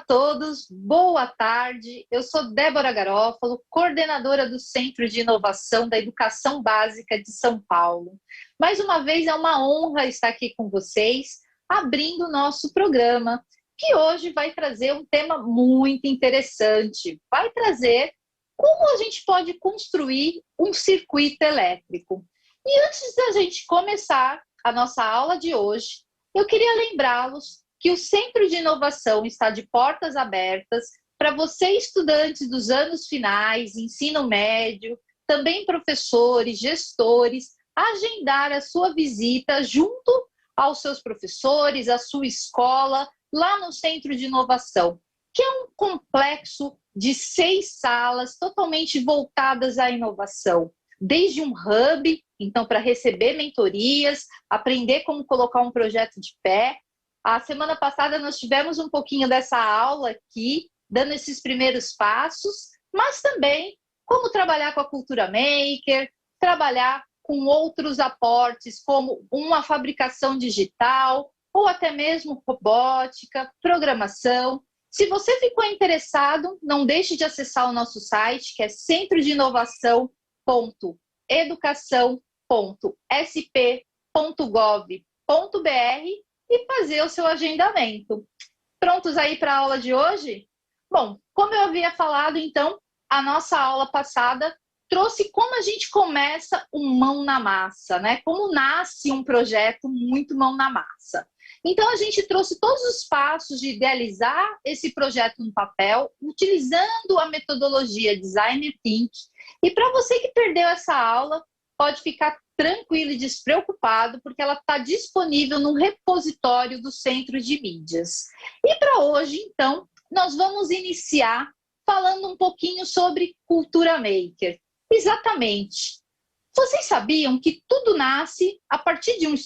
todos, boa tarde. Eu sou Débora Garófalo, coordenadora do Centro de Inovação da Educação Básica de São Paulo. Mais uma vez é uma honra estar aqui com vocês, abrindo o nosso programa, que hoje vai trazer um tema muito interessante. Vai trazer como a gente pode construir um circuito elétrico. E antes da gente começar a nossa aula de hoje, eu queria lembrá-los que o Centro de Inovação está de portas abertas para você, estudantes dos anos finais, ensino médio, também professores, gestores, agendar a sua visita junto aos seus professores, à sua escola, lá no Centro de Inovação, que é um complexo de 6 salas totalmente voltadas à inovação. Desde um hub, então, para receber mentorias, aprender como colocar um projeto de pé. A semana passada nós tivemos um pouquinho dessa aula aqui, dando esses primeiros passos, mas também como trabalhar com a cultura maker, trabalhar com outros aportes, como uma fabricação digital, ou até mesmo robótica, programação. Se você ficou interessado, não deixe de acessar o nosso site, que é centrodenovação.educação.sp.gov.br, e fazer o seu agendamento. Prontos aí para a aula de hoje? Bom, como eu havia falado, então, a nossa aula passada trouxe como a gente começa um mão na massa, né? Como nasce um projeto muito mão na massa. Então, a gente trouxe todos os passos de idealizar esse projeto no papel, utilizando a metodologia Design Thinking. E para você que perdeu essa aula, pode ficar tranquilo e despreocupado, porque ela está disponível no repositório do Centro de Mídias. E para hoje, então, nós vamos iniciar falando um pouquinho sobre cultura maker. Exatamente. Vocês sabiam que tudo nasce a partir de um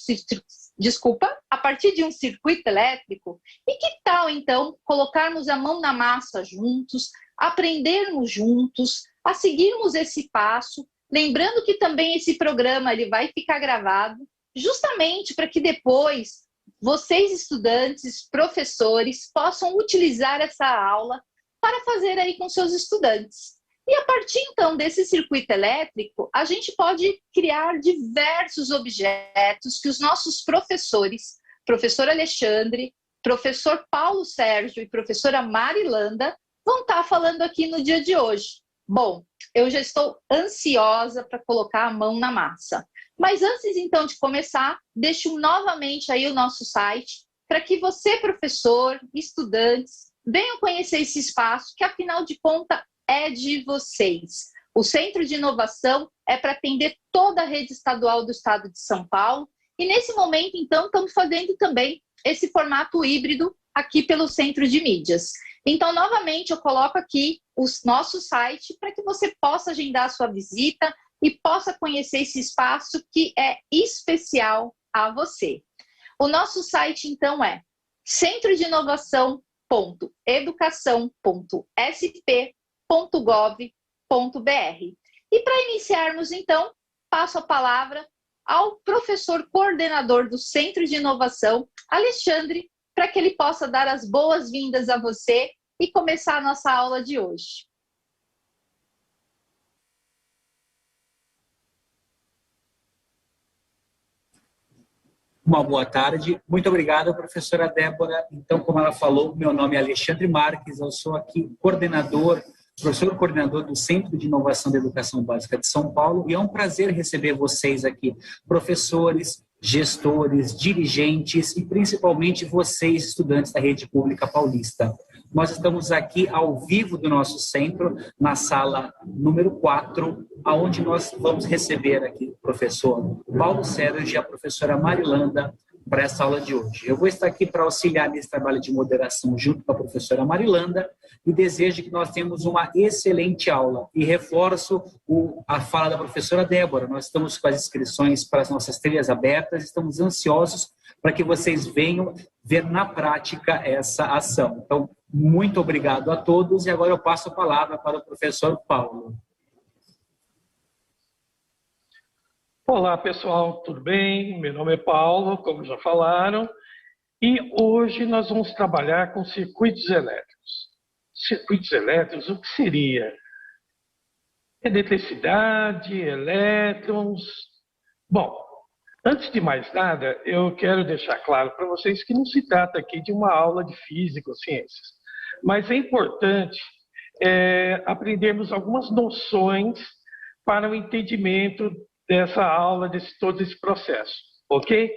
circuito elétrico? E que tal, então, colocarmos a mão na massa juntos, aprendermos juntos, a seguirmos esse passo. Lembrando que também esse programa ele vai ficar gravado, justamente para que depois vocês, estudantes, professores, possam utilizar essa aula para fazer aí com seus estudantes. E a partir, então, desse circuito elétrico, a gente pode criar diversos objetos que os nossos professores, professor Alexandre, professor Paulo Sérgio e professora Marilanda, vão estar falando aqui no dia de hoje. Bom, eu já estou ansiosa para colocar a mão na massa. Mas antes, então, de começar, deixo novamente aí o nosso site para que você, professor, estudantes, venham conhecer esse espaço que, afinal de contas, é de vocês. O Centro de Inovação é para atender toda a rede estadual do estado de São Paulo. E, nesse momento, então, estamos fazendo também esse formato híbrido aqui pelo Centro de Mídias. Então, novamente, eu coloco aqui o nosso site para que você possa agendar a sua visita e possa conhecer esse espaço que é especial a você. O nosso site, então, é centrodenovação.educação.sp.gov.br. E para iniciarmos, então, passo a palavra ao professor coordenador do Centro de Inovação, Alexandre, para que ele possa dar as boas-vindas a você e começar a nossa aula de hoje. Uma boa tarde. Muito obrigado, professora Débora. Então, como ela falou, meu nome é Alexandre Marques, eu sou aqui professor coordenador do Centro de Inovação da Educação Básica de São Paulo, e é um prazer receber vocês aqui, professores, gestores, dirigentes e principalmente vocês, estudantes da rede pública paulista. Nós estamos aqui ao vivo do nosso centro, na sala número 4, onde nós vamos receber aqui o professor Paulo Sérgio e a professora Marilanda para essa aula de hoje. Eu vou estar aqui para auxiliar nesse trabalho de moderação junto com a professora Marilanda e desejo que nós tenhamos uma excelente aula. E reforço a fala da professora Débora. Nós estamos com as inscrições para as nossas trilhas abertas, estamos ansiosos para que vocês venham ver na prática essa ação. Então, muito obrigado a todos e agora eu passo a palavra para o professor Paulo. Olá, pessoal, tudo bem? Meu nome é Paulo, como já falaram. E hoje nós vamos trabalhar com circuitos elétricos. Circuitos elétricos, o que seria? Eletricidade, elétrons. Bom, antes de mais nada, eu quero deixar claro para vocês que não se trata aqui de uma aula de física ou ciências, mas é importante aprendermos algumas noções para o entendimento dessa aula, de todo esse processo, ok?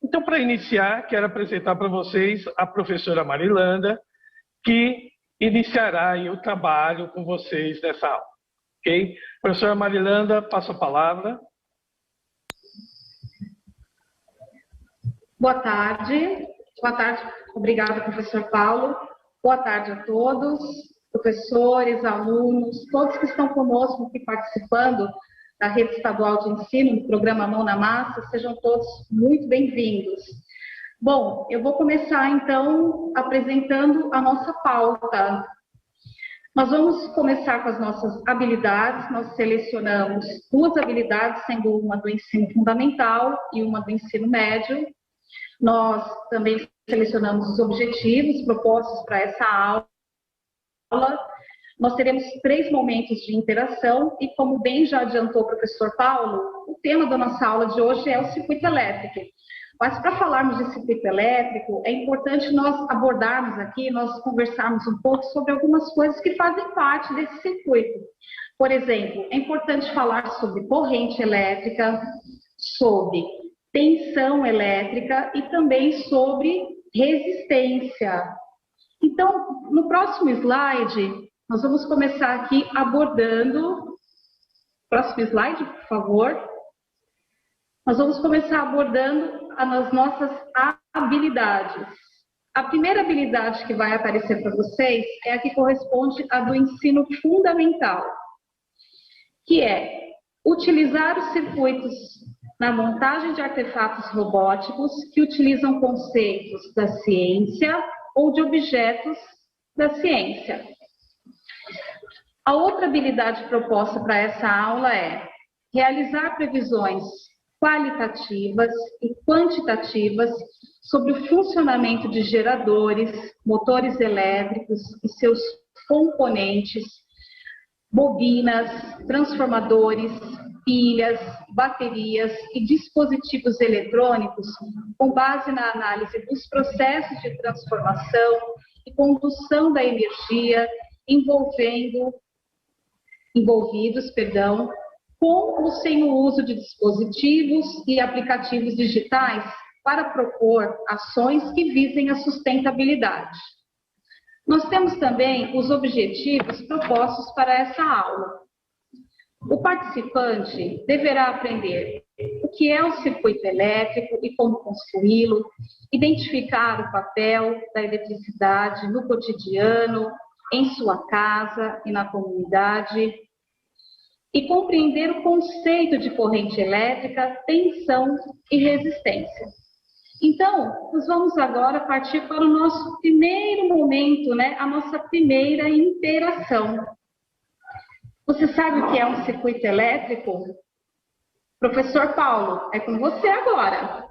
Então, para iniciar, quero apresentar para vocês a professora Marilanda, que iniciará aí o trabalho com vocês nessa aula, ok? Professora Marilanda, passo a palavra. Boa tarde. Boa tarde. Obrigada, professor Paulo. Boa tarde a todos, professores, alunos, todos que estão conosco aqui participando da Rede Estadual de Ensino, do programa Mão na Massa, sejam todos muito bem-vindos. Bom, eu vou começar, então, apresentando a nossa pauta. Nós vamos começar com as nossas habilidades. Nós selecionamos 2 habilidades, sendo uma do ensino fundamental e uma do ensino médio. Nós também selecionamos os objetivos propostos para essa aula. Nós teremos 3 momentos de interação e, como bem já adiantou o professor Paulo, o tema da nossa aula de hoje é o circuito elétrico. Mas para falarmos de circuito elétrico, é importante nós abordarmos aqui, nós conversarmos um pouco sobre algumas coisas que fazem parte desse circuito. Por exemplo, é importante falar sobre corrente elétrica, sobre tensão elétrica e também sobre resistência. Então, no próximo slide, nós vamos começar aqui abordando... Próximo slide, por favor. Nós vamos começar abordando as nossas habilidades. A primeira habilidade que vai aparecer para vocês é a que corresponde à do ensino fundamental, que é utilizar os circuitos na montagem de artefatos robóticos que utilizam conceitos da ciência ou de objetos da ciência. A outra habilidade proposta para essa aula é realizar previsões qualitativas e quantitativas sobre o funcionamento de geradores, motores elétricos e seus componentes, bobinas, transformadores, pilhas, baterias e dispositivos eletrônicos, com base na análise dos processos de transformação e condução da energia envolvidos, com ou sem o uso de dispositivos e aplicativos digitais para propor ações que visem a sustentabilidade. Nós temos também os objetivos propostos para essa aula. O participante deverá aprender o que é o circuito elétrico e como construí-lo, identificar o papel da eletricidade no cotidiano, em sua casa e na comunidade, e compreender o conceito de corrente elétrica, tensão e resistência. Então, nós vamos agora partir para o nosso primeiro momento, né? A nossa primeira interação. Você sabe o que é um circuito elétrico? Professor Paulo, é com você agora.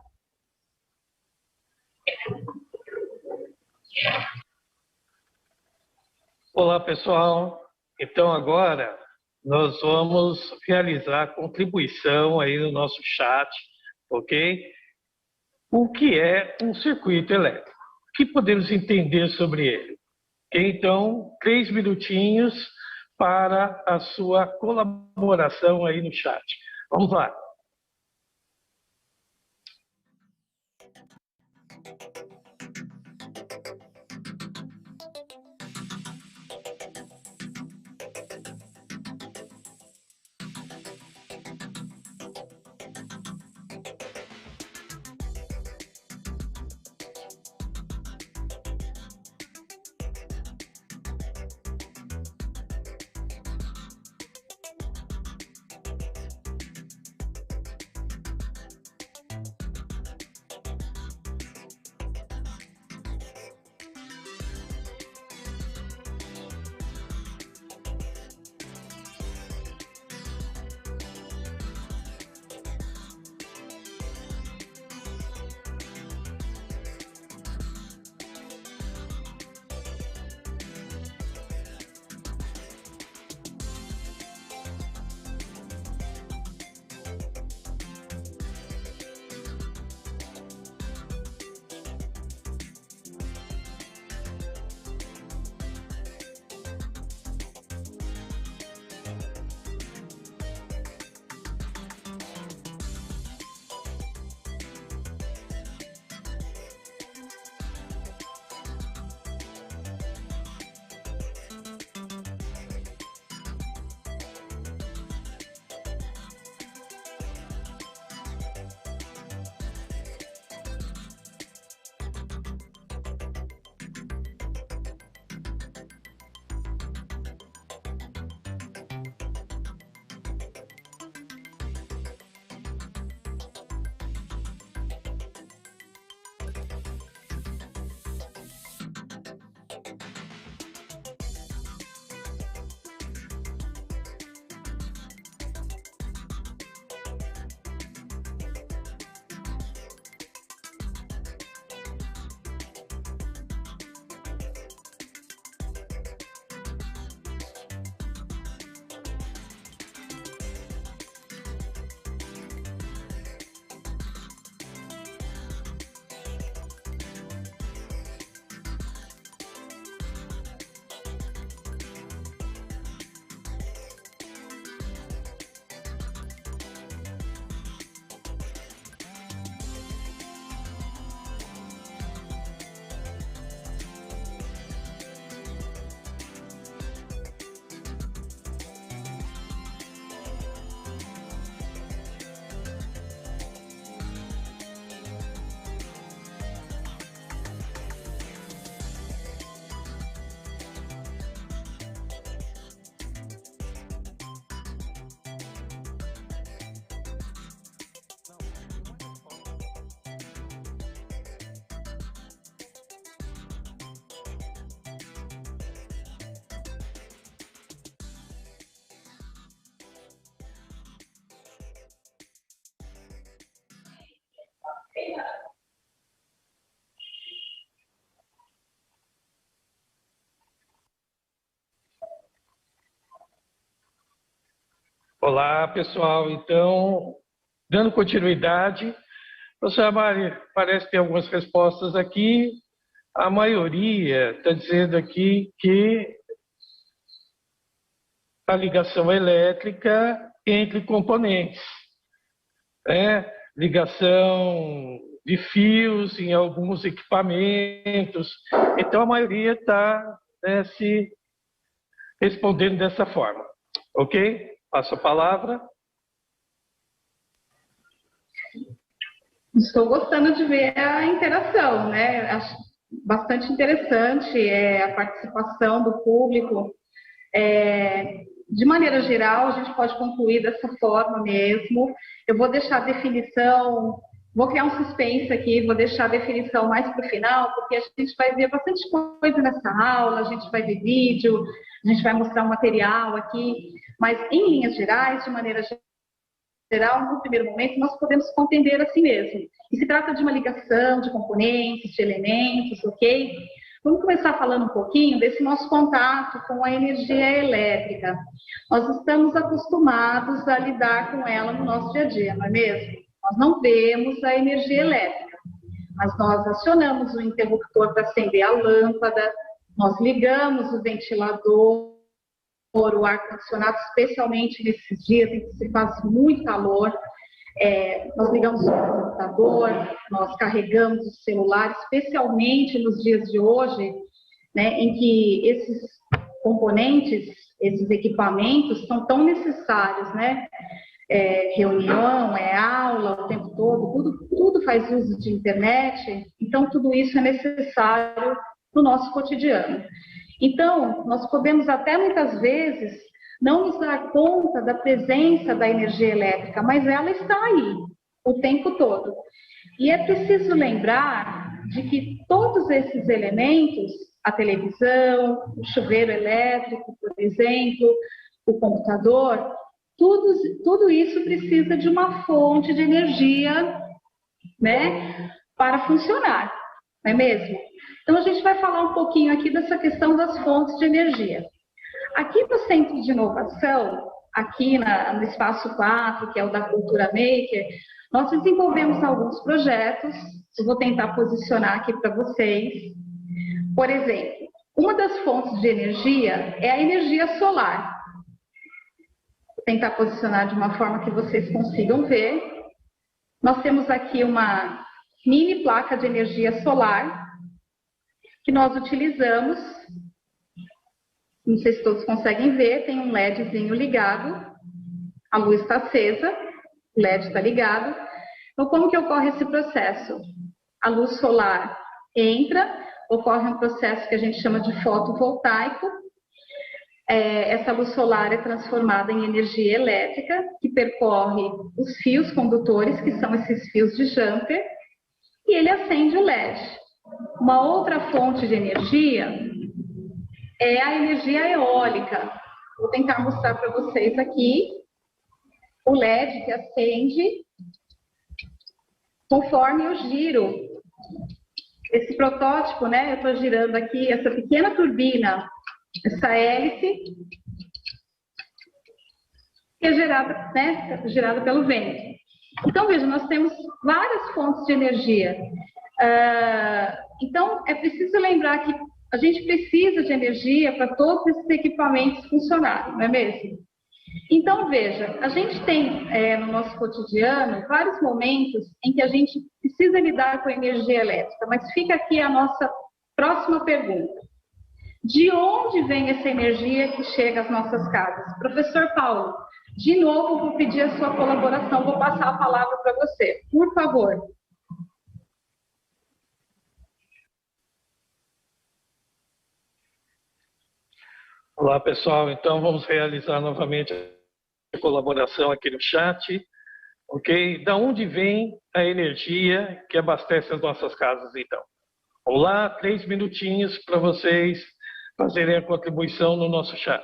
Olá, pessoal. Então, agora nós vamos realizar a contribuição aí no nosso chat, ok? O que é um circuito elétrico? O que podemos entender sobre ele? Então, 3 minutinhos para a sua colaboração aí no chat. Vamos lá. Olá, pessoal. Então, dando continuidade, professora Mari, parece ter algumas respostas aqui. A maioria está dizendo aqui que a ligação elétrica entre componentes, né? Ligação de fios em alguns equipamentos. Então, a maioria está, né, se respondendo dessa forma. Ok? Passo a palavra. Estou gostando de ver a interação, né? Acho bastante interessante a participação do público. De maneira geral, a gente pode concluir dessa forma mesmo. Eu vou deixar a definição, vou criar um suspense aqui, vou deixar a definição mais para o final, porque a gente vai ver bastante coisa nessa aula, a gente vai ver vídeo, a gente vai mostrar um material aqui, mas em linhas gerais, de maneira geral, no primeiro momento, nós podemos compreender assim mesmo. E se trata de uma ligação de componentes, de elementos, ok? Vamos começar falando um pouquinho desse nosso contato com a energia elétrica. Nós estamos acostumados a lidar com ela no nosso dia a dia, não é mesmo? Nós não vemos a energia elétrica, mas nós acionamos o interruptor para acender a lâmpada, nós ligamos o ventilador, o ar-condicionado, especialmente nesses dias em que se faz muito calor. Nós ligamos o computador, nós carregamos o celular, especialmente nos dias de hoje, né, em que esses componentes, esses equipamentos são tão necessários, né? Reunião, aula o tempo todo, tudo faz uso de internet, então tudo isso é necessário no nosso cotidiano. Então, nós podemos até muitas vezes não nos dar conta da presença da energia elétrica, mas ela está aí o tempo todo. E é preciso lembrar de que todos esses elementos, a televisão, o chuveiro elétrico, por exemplo, o computador, tudo isso precisa de uma fonte de energia, né, para funcionar, não é mesmo? Então, a gente vai falar um pouquinho aqui dessa questão das fontes de energia. Aqui no Centro de Inovação, aqui no Espaço 4, que é o da Cultura Maker, nós desenvolvemos alguns projetos, eu vou tentar posicionar aqui para vocês. Por exemplo, uma das fontes de energia é a energia solar. Vou tentar posicionar de uma forma que vocês consigam ver. Nós temos aqui uma mini placa de energia solar, que nós utilizamos, não sei se todos conseguem ver, tem um LEDzinho ligado, a luz está acesa, o LED está ligado. Então, como que ocorre esse processo? A luz solar entra, ocorre um processo que a gente chama de fotovoltaico. Essa luz solar é transformada em energia elétrica, que percorre os fios condutores, que são esses fios de jumper, e ele acende o LED. Uma outra fonte de energia é a energia eólica. Vou tentar mostrar para vocês aqui o LED que acende conforme eu giro. Esse protótipo, né? Eu estou girando aqui essa pequena turbina, essa hélice, que é gerada, né? Gerada pelo vento. Então, veja, nós temos várias fontes de energia. Então, é preciso lembrar que a gente precisa de energia para todos esses equipamentos funcionarem, não é mesmo? Então, veja, a gente tem no nosso cotidiano vários momentos em que a gente precisa lidar com a energia elétrica, mas fica aqui a nossa próxima pergunta. De onde vem essa energia que chega às nossas casas? Professor Paulo, de novo vou pedir a sua colaboração, vou passar a palavra para você, por favor. Olá, pessoal. Então, vamos realizar novamente a colaboração aqui no chat. Ok? Da onde vem a energia que abastece as nossas casas, então? Vamos lá, 3 minutinhos para vocês fazerem a contribuição no nosso chat.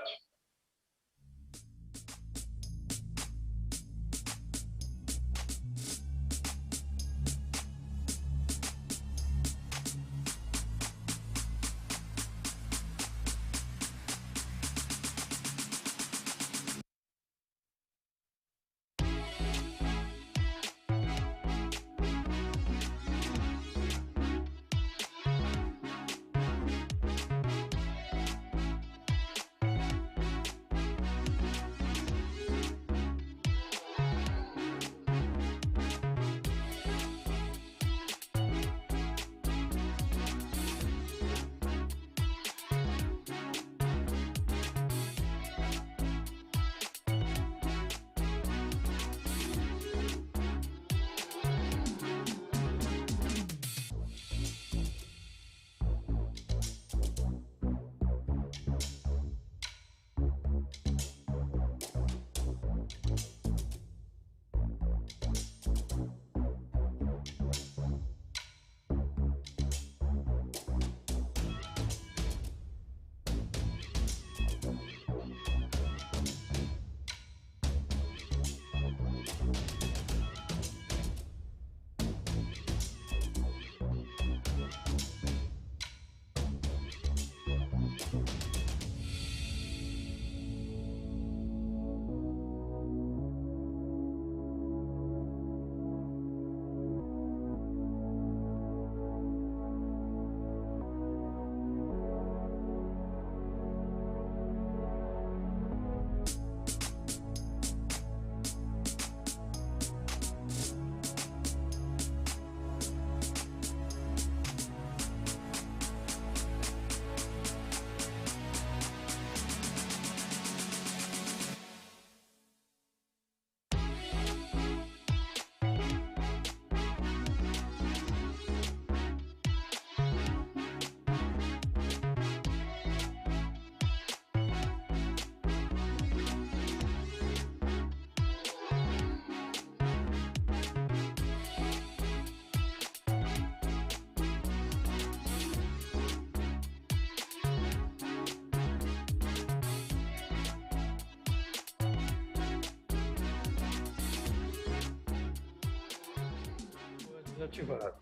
desativado.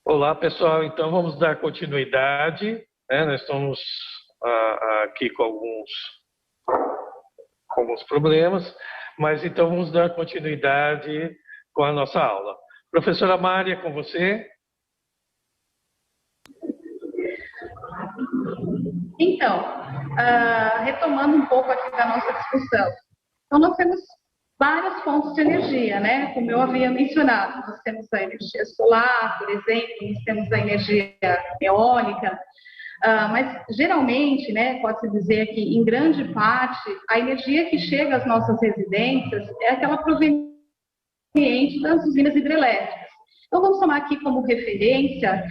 Olá, pessoal. Então, vamos dar continuidade. Nós estamos aqui com alguns problemas, mas então vamos dar continuidade com a nossa aula. Professora Mária, com você. Então, retomando um pouco aqui da nossa discussão. Então, nós temos várias fontes de energia, né? Como eu havia mencionado, nós temos a energia solar, por exemplo, nós temos a energia eólica, mas geralmente, né, pode-se dizer que em grande parte, a energia que chega às nossas residências é aquela proveniente das usinas hidrelétricas. Então, vamos tomar aqui como referência,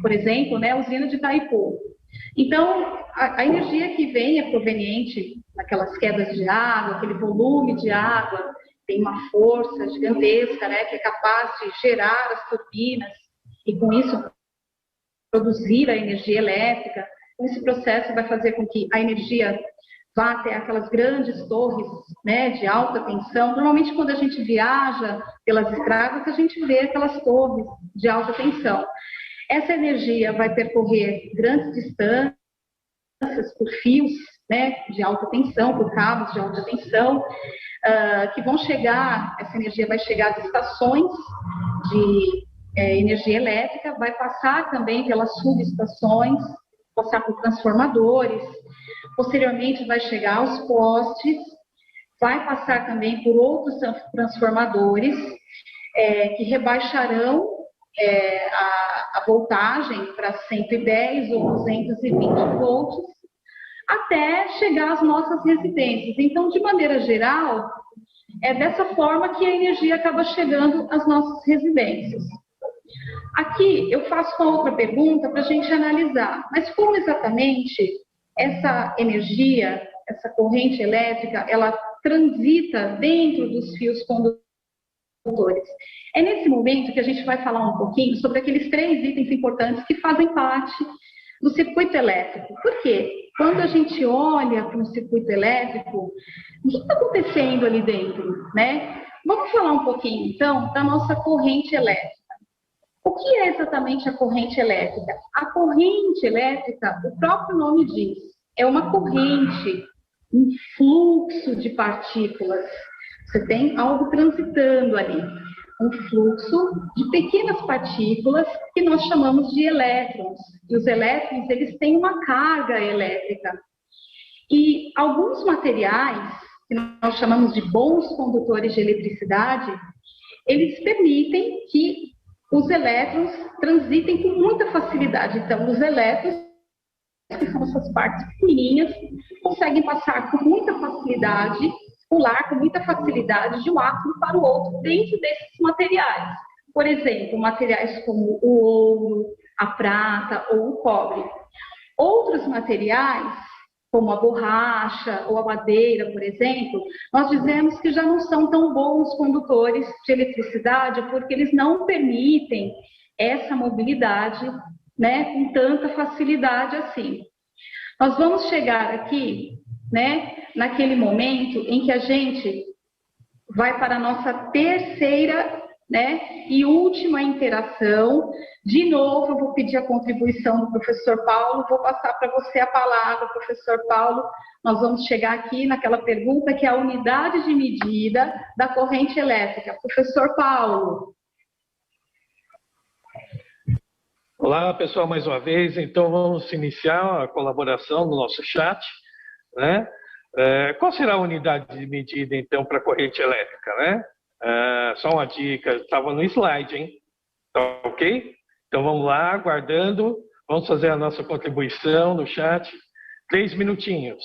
por exemplo, né, a usina de Itaipu. Então, a energia que vem é proveniente daquelas quedas de água, aquele volume de água, tem uma força gigantesca, né, que é capaz de gerar as turbinas e, com isso, produzir a energia elétrica. Esse processo vai fazer com que a energia vá até aquelas grandes torres, né, de alta tensão. Normalmente, quando a gente viaja pelas estradas, a gente vê aquelas torres de alta tensão. Essa energia vai percorrer grandes distâncias por fios, né, de alta tensão, por cabos de alta tensão, que vão chegar, essa energia vai chegar às estações de energia elétrica, vai passar também pelas subestações, passar por transformadores, posteriormente vai chegar aos postes, vai passar também por outros transformadores que rebaixarão a voltagem para 110 ou 220 volts, até chegar às nossas residências. Então, de maneira geral, é dessa forma que a energia acaba chegando às nossas residências. Aqui eu faço uma outra pergunta para a gente analisar, mas como exatamente essa energia, essa corrente elétrica, ela transita dentro dos fios condutores? É nesse momento que a gente vai falar um pouquinho sobre aqueles 3 itens importantes que fazem parte do circuito elétrico. Por quê? Quando a gente olha para um circuito elétrico, o que está acontecendo ali dentro, né? Vamos falar um pouquinho, então, da nossa corrente elétrica. O que é exatamente a corrente elétrica? A corrente elétrica, o próprio nome diz, é uma corrente, um fluxo de partículas. Você tem algo transitando ali, um fluxo de pequenas partículas que nós chamamos de elétrons. E os elétrons, eles têm uma carga elétrica. E alguns materiais, que nós chamamos de bons condutores de eletricidade, eles permitem que os elétrons transitem com muita facilidade. Então, os elétrons, que são essas partes pequenininhas, conseguem passar com muita facilidade, pular com muita facilidade de um átomo para o outro dentro desses materiais. Por exemplo, materiais como o ouro, a prata ou o cobre. Outros materiais, como a borracha ou a madeira, por exemplo, nós dizemos que já não são tão bons condutores de eletricidade porque eles não permitem essa mobilidade, né, com tanta facilidade assim. Nós vamos chegar aqui, né, naquele momento em que a gente vai para a nossa terceira, né, e última interação. De novo, eu vou pedir a contribuição do professor Paulo, vou passar para você a palavra, professor Paulo. Nós vamos chegar aqui naquela pergunta que é a unidade de medida da corrente elétrica. Professor Paulo. Olá, pessoal, mais uma vez. Então, vamos iniciar a colaboração no nosso chat, né? Qual será a unidade de medida, então, para a corrente elétrica, né? Só uma dica, estava no slide, hein? Tá ok? Então, vamos lá, aguardando. Vamos fazer a nossa contribuição no chat. 3 minutinhos.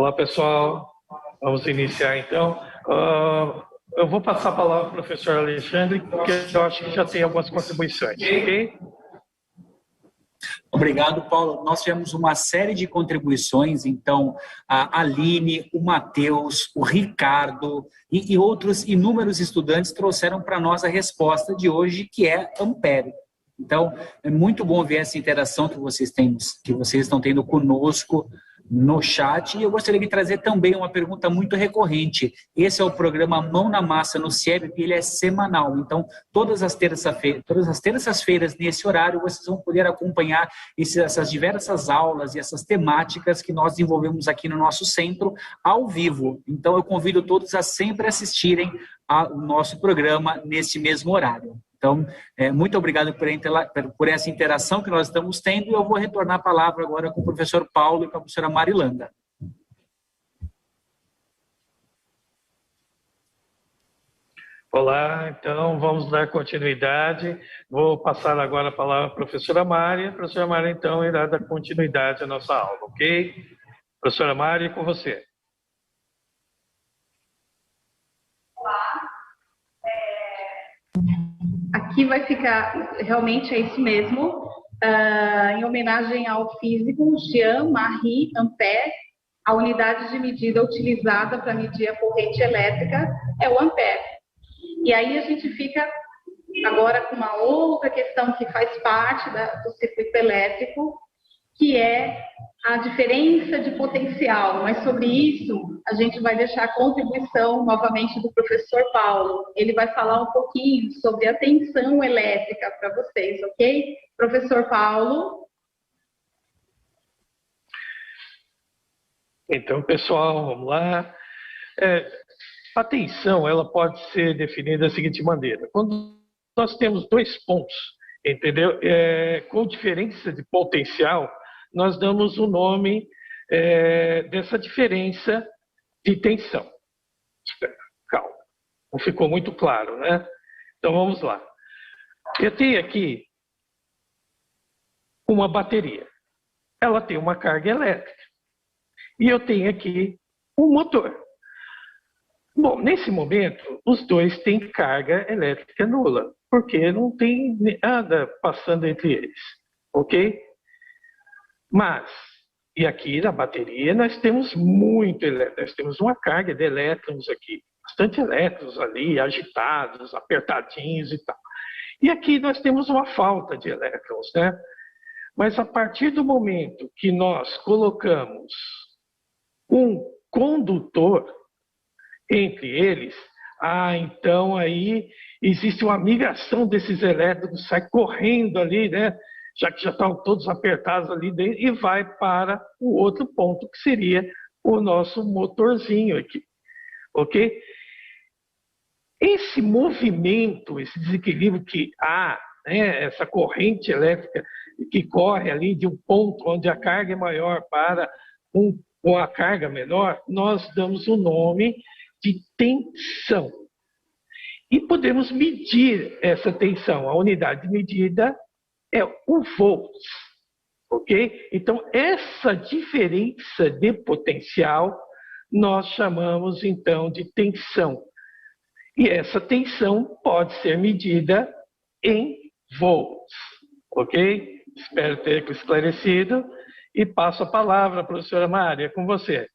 Olá, pessoal. Vamos iniciar, então. Eu vou passar a palavra para o professor Alexandre, porque eu acho que já tem algumas contribuições, ok? Obrigado, Paulo. Nós tivemos uma série de contribuições, então, a Aline, o Matheus, o Ricardo e outros inúmeros estudantes trouxeram para nós a resposta de hoje, que é ampere. Então, é muito bom ver essa interação que vocês estão tendo conosco no chat. E eu gostaria de trazer também uma pergunta muito recorrente. Esse é o programa Mão na Massa no CIEB, e ele é semanal. Então, todas as terças-feiras, nesse horário, vocês vão poder acompanhar essas diversas aulas e essas temáticas que nós desenvolvemos aqui no nosso centro, ao vivo. Então, eu convido todos a sempre assistirem ao nosso programa nesse mesmo horário. Então, muito obrigado por essa interação que nós estamos tendo, e eu vou retornar a palavra agora com o professor Paulo e com a professora Marilanda. Olá, então vamos dar continuidade. Vou passar agora a palavra à professora Mari. A professora Mari, então, irá dar continuidade à nossa aula, ok? Professora Mari, com você. Aqui vai ficar, realmente é isso mesmo, em homenagem ao físico Jean-Marie Ampère, a unidade de medida utilizada para medir a corrente elétrica é o ampere. E aí a gente fica agora com uma outra questão que faz parte do circuito elétrico, que é a diferença de potencial, mas sobre isso a gente vai deixar a contribuição novamente do professor Paulo. Ele vai falar um pouquinho sobre a tensão elétrica para vocês, ok? Professor Paulo. Então, pessoal, vamos lá. A tensão, ela pode ser definida da seguinte maneira. Quando nós temos dois pontos, entendeu? Com diferença de potencial, nós damos o nome dessa diferença de tensão. Calma, não ficou muito claro, né? Então vamos lá. Eu tenho aqui uma bateria. Ela tem uma carga elétrica. E eu tenho aqui um motor. Bom, nesse momento, os dois têm carga elétrica nula, porque não tem nada passando entre eles, ok? Mas, e aqui na bateria nós temos muito elétron, nós temos uma carga de elétrons aqui, bastante elétrons ali, agitados, apertadinhos e tal. E aqui nós temos uma falta de elétrons, né? Mas a partir do momento que nós colocamos um condutor entre eles, então aí existe uma migração desses elétrons, sai correndo ali, né? Já que já estão todos apertados ali dentro, e vai para o outro ponto, que seria o nosso motorzinho aqui, ok? Esse movimento, esse desequilíbrio que há, né, essa corrente elétrica que corre ali de um ponto onde a carga é maior para uma carga menor, nós damos o nome de tensão. E podemos medir essa tensão. A unidade de medida é o volts, ok? Então, essa diferença de potencial nós chamamos, então, de tensão. E essa tensão pode ser medida em volts, ok? Espero ter esclarecido e passo a palavra à professora Maria, com você.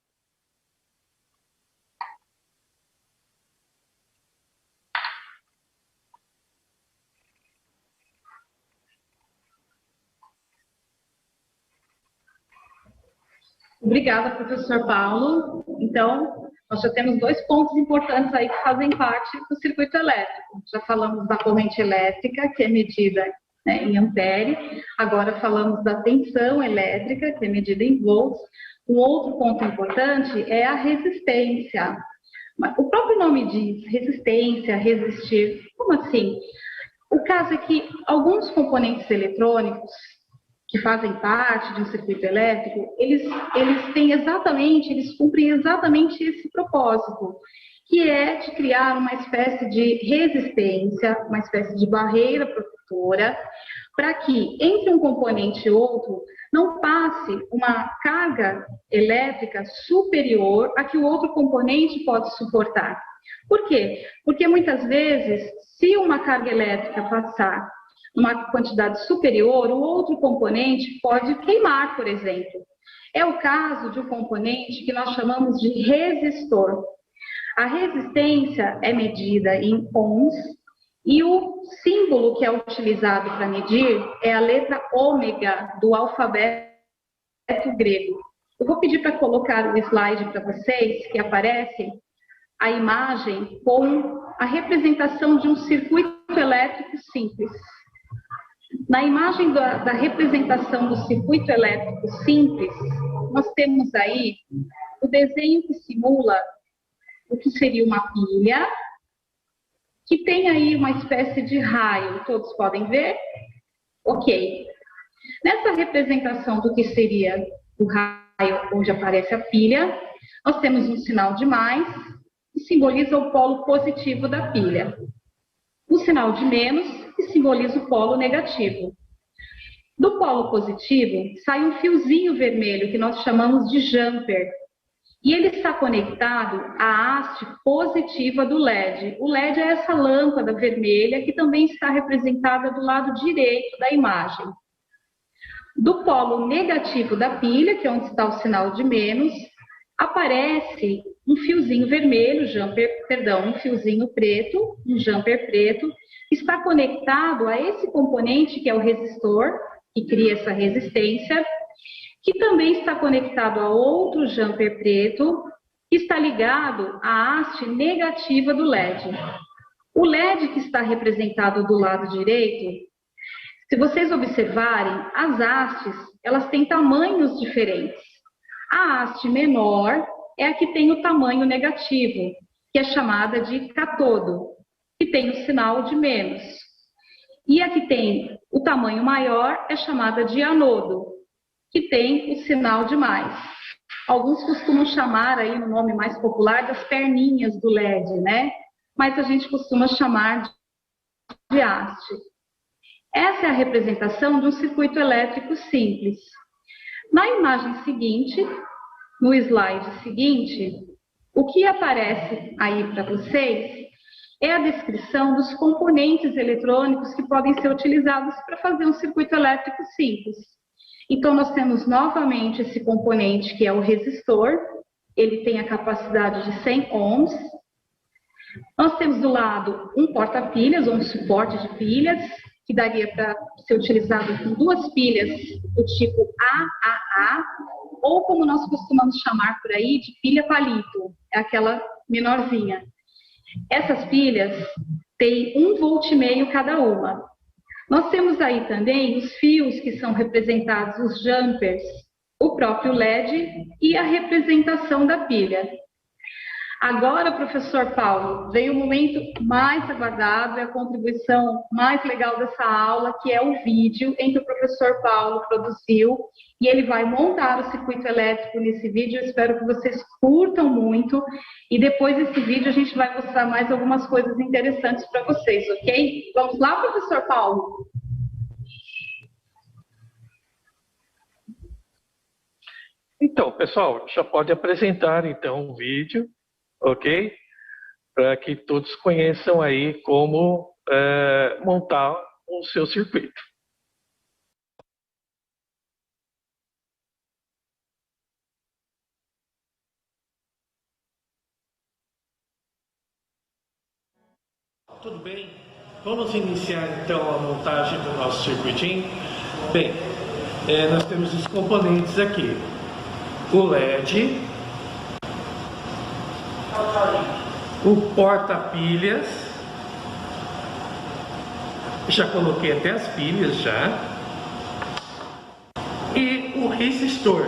Obrigada, professor Paulo. Então, nós já temos dois pontos importantes aí que fazem parte do circuito elétrico. Já falamos da corrente elétrica, que é medida, né, em ampere. Agora falamos da tensão elétrica, que é medida em volts. Um outro ponto importante é a resistência. O próprio nome diz resistência, resistir. Como assim? O caso é que alguns componentes eletrônicos que fazem parte de um circuito elétrico, eles cumprem exatamente esse propósito, que é de criar uma espécie de resistência, uma espécie de barreira protetora, para que entre um componente e outro não passe uma carga elétrica superior a que o outro componente pode suportar. Por quê? Porque muitas vezes, se uma carga elétrica passar uma quantidade superior, o outro componente pode queimar, por exemplo. É o caso de um componente que nós chamamos de resistor. A resistência é medida em ohms e o símbolo que é utilizado para medir é a letra ômega do alfabeto grego. Eu vou pedir para colocar o slide para vocês, que aparece a imagem com a representação de um circuito elétrico simples. Na imagem da representação do circuito elétrico simples, nós temos aí o desenho que simula o que seria uma pilha, que tem aí uma espécie de raio, todos podem ver? Ok. Nessa representação do que seria o raio onde aparece a pilha, nós temos um sinal de mais, que simboliza o polo positivo da pilha. O sinal de menos, que simboliza o polo negativo. Do polo positivo, sai um fiozinho vermelho, que nós chamamos de jumper. E ele está conectado à haste positiva do LED. O LED é essa lâmpada vermelha, que também está representada do lado direito da imagem. Do polo negativo da pilha, que é onde está o sinal de menos, aparece um fiozinho vermelho, um fiozinho preto, um jumper preto, que está conectado a esse componente que é o resistor, que cria essa resistência, que também está conectado a outro jumper preto, que está ligado à haste negativa do LED. O LED que está representado do lado direito, se vocês observarem, as hastes, elas têm tamanhos diferentes. A haste menor é a que tem o tamanho negativo, que é chamada de cátodo, que tem o sinal de menos. E a que tem o tamanho maior é chamada de anodo, que tem o sinal de mais. Alguns costumam chamar aí no nome mais popular das perninhas do LED, né? Mas a gente costuma chamar de haste. Essa é a representação de um circuito elétrico simples. Na imagem seguinte, no slide seguinte, o que aparece aí para vocês é a descrição dos componentes eletrônicos que podem ser utilizados para fazer um circuito elétrico simples. Então, nós temos novamente esse componente que é o resistor, ele tem a capacidade de 100 ohms. Nós temos do lado um porta-pilhas, ou um suporte de pilhas, que daria para ser utilizado com duas pilhas do tipo AAA, ou como nós costumamos chamar por aí, de pilha palito, é aquela menorzinha. Essas pilhas têm 1,5 V cada uma. Nós temos aí também os fios que são representados, os jumpers, o próprio LED e a representação da pilha. Agora, professor Paulo, veio o momento mais aguardado, é a contribuição mais legal dessa aula, que é o vídeo em que o professor Paulo produziu, e ele vai montar o circuito elétrico nesse vídeo. Eu espero que vocês curtam muito, e depois desse vídeo a gente vai mostrar mais algumas coisas interessantes para vocês, ok? Vamos lá, professor Paulo? Então, pessoal, já pode apresentar então o vídeo, ok? Para que todos conheçam aí como montar o seu circuito. Tudo bem? Vamos iniciar então a montagem do nosso circuitinho. Bem, nós temos os componentes aqui. O LED, o porta-pilhas, já coloquei até as pilhas já, e o resistor.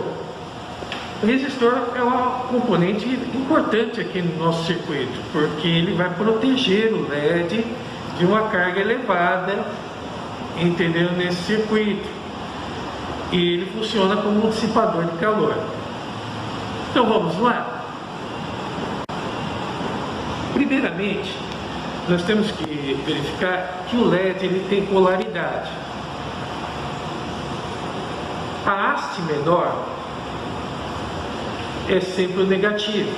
O resistor é um componente importante aqui no nosso circuito, porque ele vai proteger o LED de uma carga elevada, entendeu, nesse circuito. E ele funciona como um dissipador de calor. Então vamos lá? Primeiramente, nós temos que verificar que o LED ele tem polaridade. A haste menor é sempre o negativo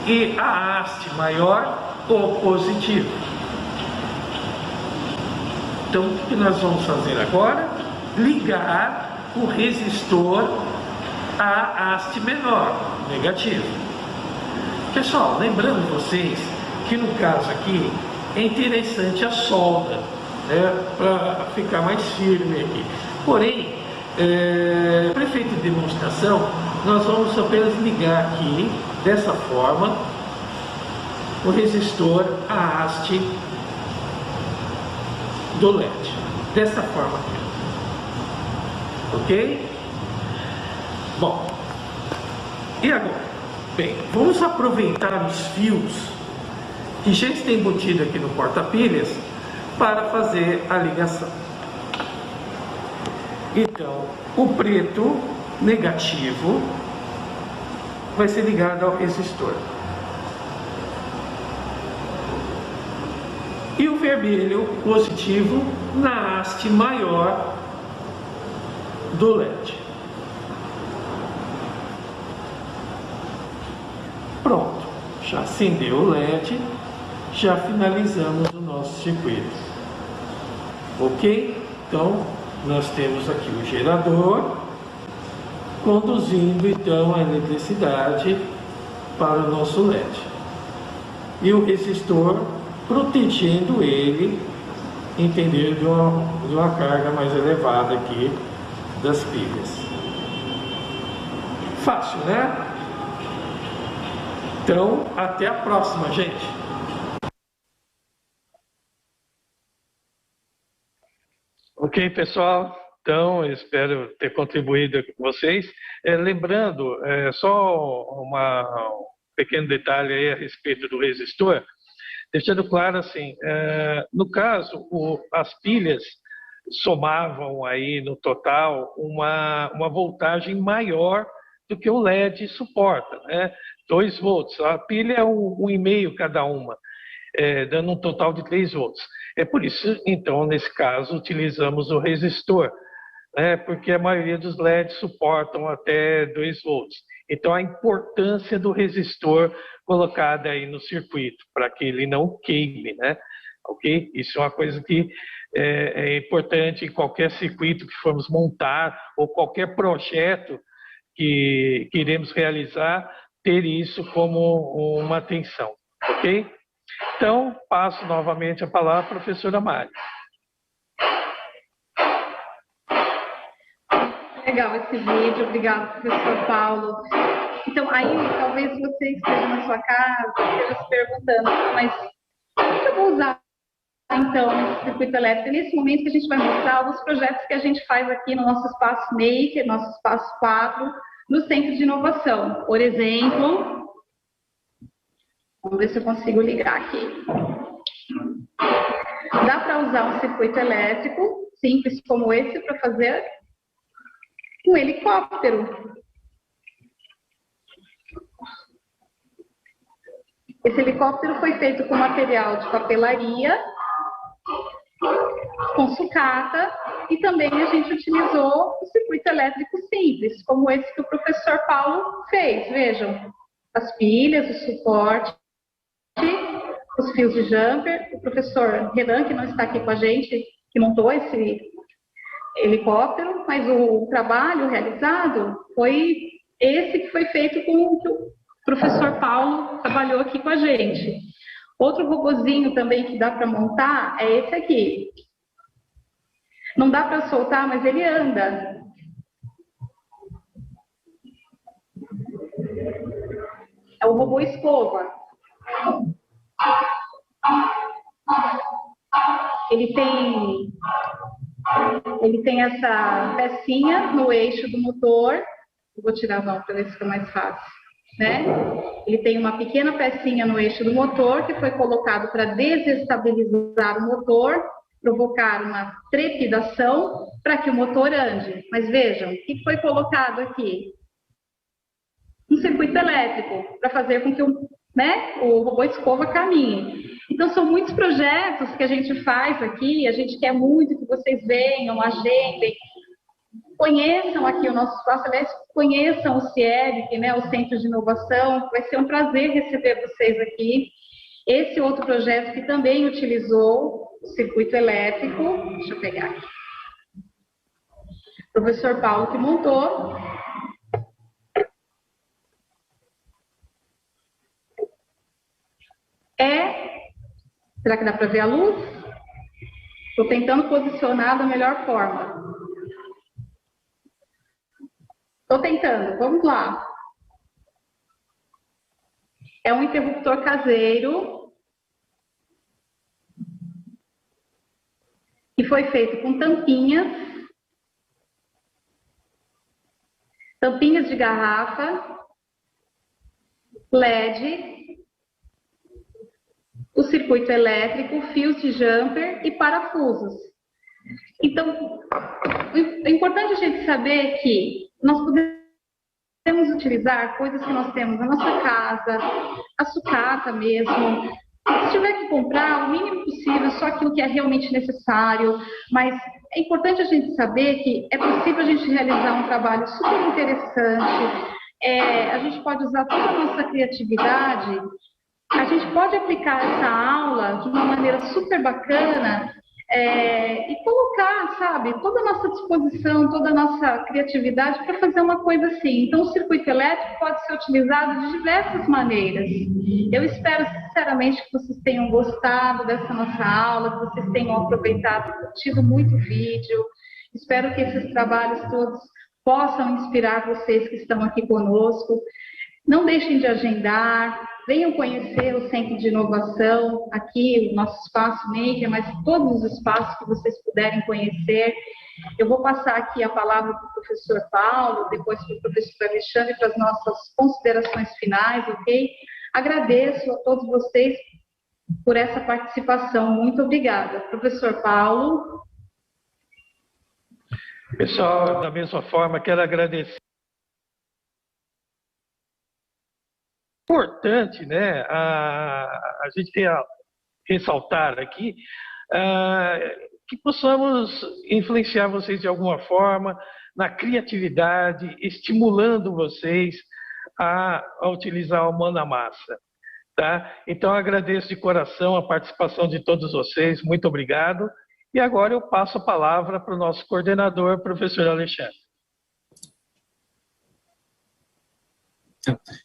e a haste maior o positivo. Então, o que nós vamos fazer agora? Ligar o resistor à haste menor, negativo. Pessoal, lembrando vocês que no caso aqui é interessante a solda, né, para ficar mais firme aqui. Porém, para efeito de demonstração, nós vamos apenas ligar aqui, dessa forma, o resistor à haste do LED. Dessa forma aqui. Ok? Bom, e agora? Bem, vamos aproveitar os fios que já estão embutidos aqui no porta-pilhas para fazer a ligação. Então, o preto negativo vai ser ligado ao resistor. E o vermelho positivo na haste maior do LED. Pronto, já acendeu o LED, já finalizamos o nosso circuito. Ok? Então, nós temos aqui o gerador conduzindo então a eletricidade para o nosso LED. E o resistor protegendo ele, entendeu, de uma carga mais elevada aqui das pilhas. Fácil, né? Então, até a próxima, gente. Ok, pessoal. Então, eu espero ter contribuído com vocês. Lembrando, só um pequeno detalhe aí a respeito do resistor, deixando claro assim, no caso, as pilhas somavam aí no total uma voltagem maior do que o LED suporta, né? 2 volts. A pilha é 1,5 cada uma, dando um total de 3 volts. É por isso, então, nesse caso, utilizamos o resistor, né? Porque a maioria dos LEDs suportam até 2 volts. Então, a importância do resistor colocado aí no circuito, para que ele não queime, né? Ok? Isso é uma coisa que é importante em qualquer circuito que formos montar ou qualquer projeto que iremos realizar, ter isso como uma atenção, ok? Então, passo novamente a palavra à professora Mari. Legal esse vídeo, obrigado, professor Paulo. Então, aí talvez você esteja na sua casa, esteja se perguntando, mas como que eu vou usar então esse circuito elétrico? Nesse momento que a gente vai mostrar alguns projetos que a gente faz aqui no nosso espaço Maker, nosso espaço 4, no Centro de Inovação. Por exemplo, vamos ver se eu consigo ligar aqui. Dá para usar um circuito elétrico simples como esse para fazer um helicóptero. Esse helicóptero foi feito com material de papelaria, com sucata, e também a gente utilizou o circuito elétrico simples, como esse que o professor Paulo fez. Vejam, as pilhas, o suporte, os fios de jumper. O professor Renan, que não está aqui com a gente, que montou esse helicóptero, mas o trabalho realizado foi esse que foi feito com o que o professor Paulo trabalhou aqui com a gente. Outro robozinho também que dá para montar é esse aqui. Não dá para soltar, mas ele anda. É o robô escova. Ele tem essa pecinha no eixo do motor. Eu vou tirar a mão para ver se fica mais fácil, né? Ele tem uma pequena pecinha no eixo do motor que foi colocado para desestabilizar o motor, provocar uma trepidação para que o motor ande. Mas vejam, o que foi colocado aqui? Um circuito elétrico para fazer com que o robô escova caminhe. Então, são muitos projetos que a gente faz aqui, a gente quer muito que vocês venham, agendem, conheçam aqui o nosso espaço, aliás, conheçam o CIEB, né, o Centro de Inovação. Vai ser um prazer receber vocês aqui. Esse outro projeto que também utilizou o circuito elétrico, deixa eu pegar aqui. O professor Paulo que montou. Será que dá para ver a luz? Estou tentando posicionar da melhor forma. Estou tentando, vamos lá. É um interruptor caseiro que foi feito com tampinhas de garrafa, LED, o circuito elétrico, fios de jumper e parafusos. Então, é importante a gente saber que nós podemos utilizar coisas que nós temos na nossa casa, a sucata mesmo. Se tiver que comprar, o mínimo possível, só aquilo que é realmente necessário. Mas é importante a gente saber que é possível a gente realizar um trabalho super interessante. A gente pode usar toda a nossa criatividade. A gente pode aplicar essa aula de uma maneira super bacana e colocar, sabe, toda a nossa disposição, toda a nossa criatividade para fazer uma coisa assim. Então, o circuito elétrico pode ser utilizado de diversas maneiras. Eu espero, sinceramente, que vocês tenham gostado dessa nossa aula, que vocês tenham aproveitado, curtido muito o vídeo. Espero que esses trabalhos todos possam inspirar vocês que estão aqui conosco. Não deixem de agendar, venham conhecer o Centro de Inovação, aqui, o nosso espaço Maker, mas todos os espaços que vocês puderem conhecer. Eu vou passar aqui a palavra para o professor Paulo, depois para o professor Alexandre, para as nossas considerações finais, ok? Agradeço a todos vocês por essa participação. Muito obrigada. Professor Paulo. Pessoal, da mesma forma, quero agradecer. Importante, né, a gente ressaltar aqui que possamos influenciar vocês de alguma forma na criatividade, estimulando vocês a utilizar o Mão na Massa, tá? Então, agradeço de coração a participação de todos vocês, muito obrigado. E agora eu passo a palavra para o nosso coordenador, professor Alexandre.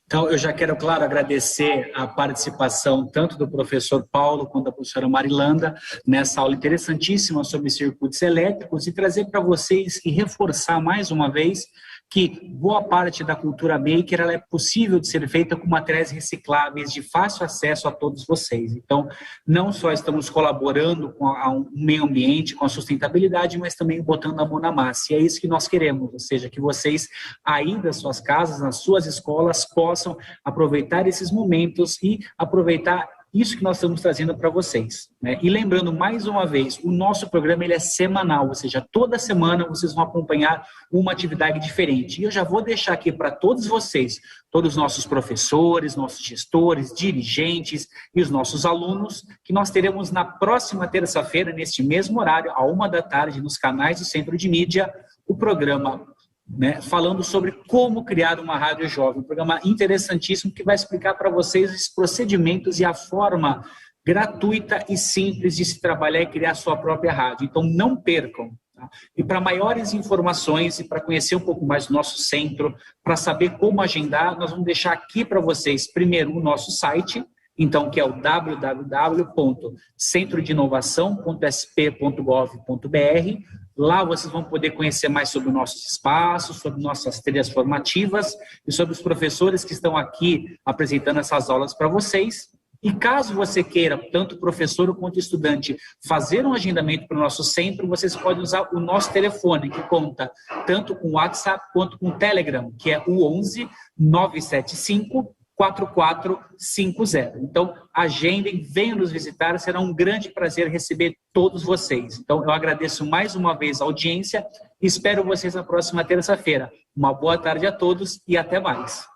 Então, eu já quero, claro, agradecer a participação tanto do professor Paulo quanto da professora Marilanda nessa aula interessantíssima sobre circuitos elétricos e trazer para vocês e reforçar mais uma vez que boa parte da cultura maker ela é possível de ser feita com materiais recicláveis de fácil acesso a todos vocês. Então, não só estamos colaborando com o meio ambiente, com a sustentabilidade, mas também botando a mão na massa. E é isso que nós queremos, ou seja, que vocês aí das suas casas, nas suas escolas, possam aproveitar esses momentos e aproveitar isso que nós estamos trazendo para vocês, né? E lembrando mais uma vez, o nosso programa ele é semanal, ou seja, toda semana vocês vão acompanhar uma atividade diferente. E eu já vou deixar aqui para todos vocês, todos os nossos professores, nossos gestores, dirigentes e os nossos alunos, que nós teremos na próxima terça-feira, neste mesmo horário, à 13h, nos canais do Centro de Mídia, o programa, né, falando sobre como criar uma rádio jovem, um programa interessantíssimo que vai explicar para vocês os procedimentos e a forma gratuita e simples de se trabalhar e criar sua própria rádio. Então, não percam. Tá? E para maiores informações e para conhecer um pouco mais do nosso centro, para saber como agendar, nós vamos deixar aqui para vocês, primeiro, o nosso site, então, que é o www.centrodinovação.sp.gov.br. Lá vocês vão poder conhecer mais sobre o nosso espaço, sobre nossas trilhas formativas e sobre os professores que estão aqui apresentando essas aulas para vocês. E caso você queira, tanto professor quanto estudante, fazer um agendamento para o nosso centro, vocês podem usar o nosso telefone, que conta tanto com o WhatsApp quanto com o Telegram, que é o 11 975 4450. Então, agendem, venham nos visitar, será um grande prazer receber todos vocês. Então, eu agradeço mais uma vez a audiência e espero vocês na próxima terça-feira. Uma boa tarde a todos e até mais.